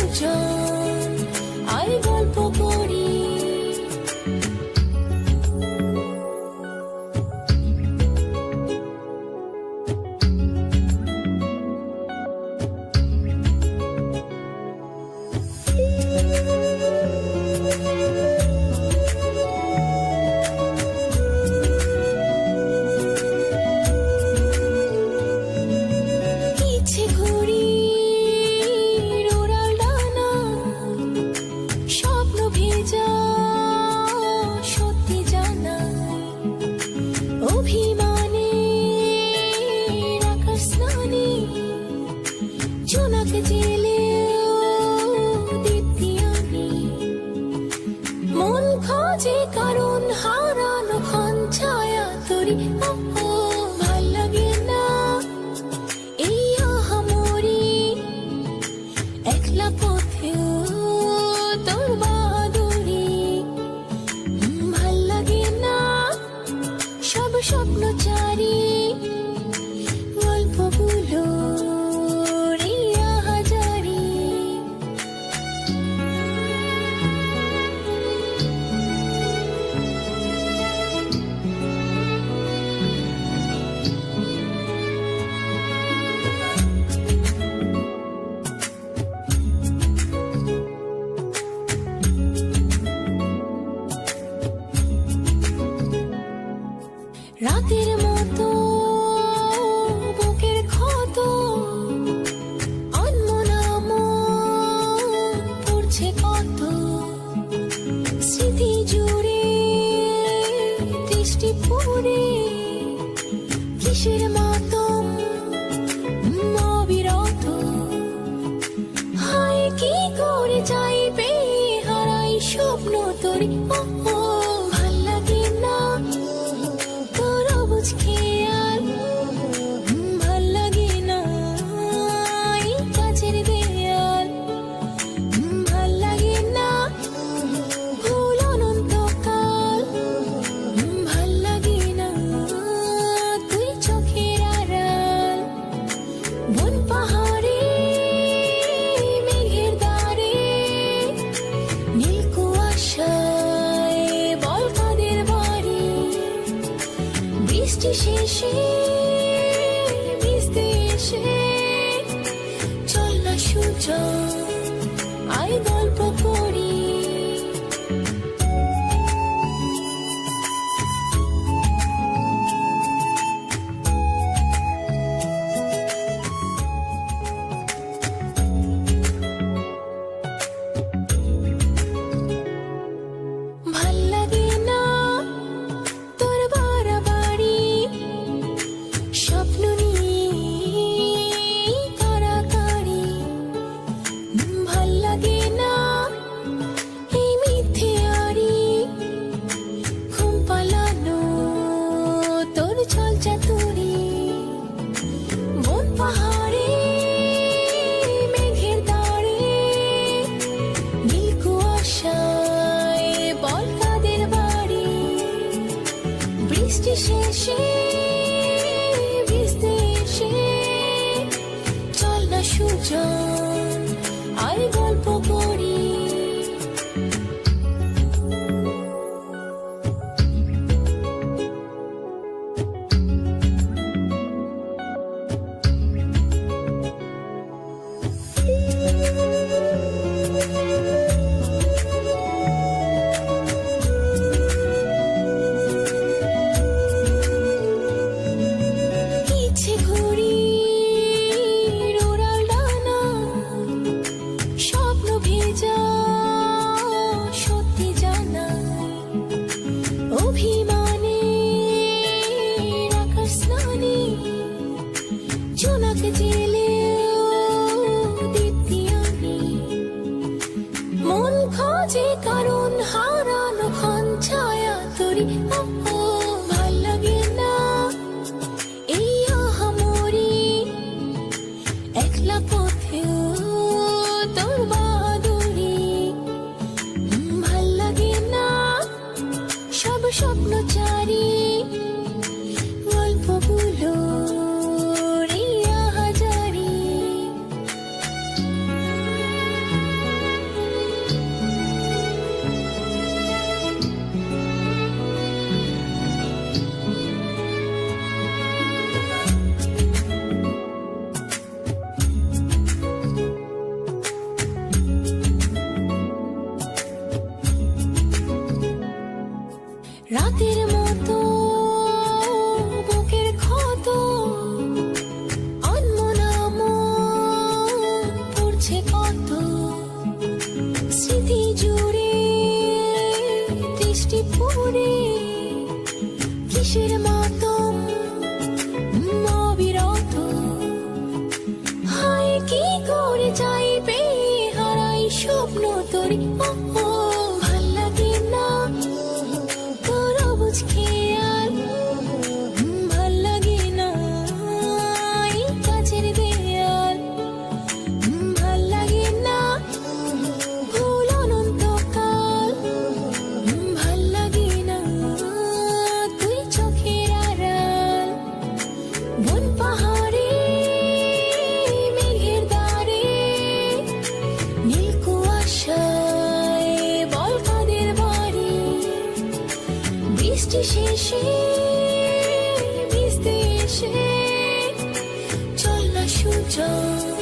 Sujan I গল্প করি। রাতের মতো বুকের ক্ষত অন্মনাম পড়ছে কত স্মৃতি জুড়ে দৃষ্টি পড়ে কিসের মাতম অবিরত হায় কি করে যাইবে হারাই স্বপ্ন তোরে ভাল লাগে না খেয়াল ভাল লাগে না কাছের দেয়াল ভাল লাগে না ভুল অনন্তকাল ভাল লাগে না তুই চোখের আড়াল বন পাহাড়ে মেঘের দ্বারে নীল কুয়াশায় বল কাদের বাড়ি বৃষ্টি শেষে ভিজতে এসে চল না সুজন আই গল্প করি। ভাল লাগে না তোর বাড়াবাড়ি স্বপ্ন নিয়ে কারাকারি ভাল লাগে না কিসের মতো অবিরত, হায় কি করে চাইবে হারাই স্বপ্ন তোরে। ও ভাল লাগে না তোর অবুঝ খেয়াল, ভাল লাগে না এই কাছের দেয়াল, ভাল লাগে না ভুল অনন্তকাল, ভাল লাগে না তুই চোখের আড়াল। বন পাহাড়ে মেঘের দ্বারে নীল কুয়াশায় বল কাদের বাড়ি, বৃষ্টি শেষে ভিজতে এসে চল না সুজন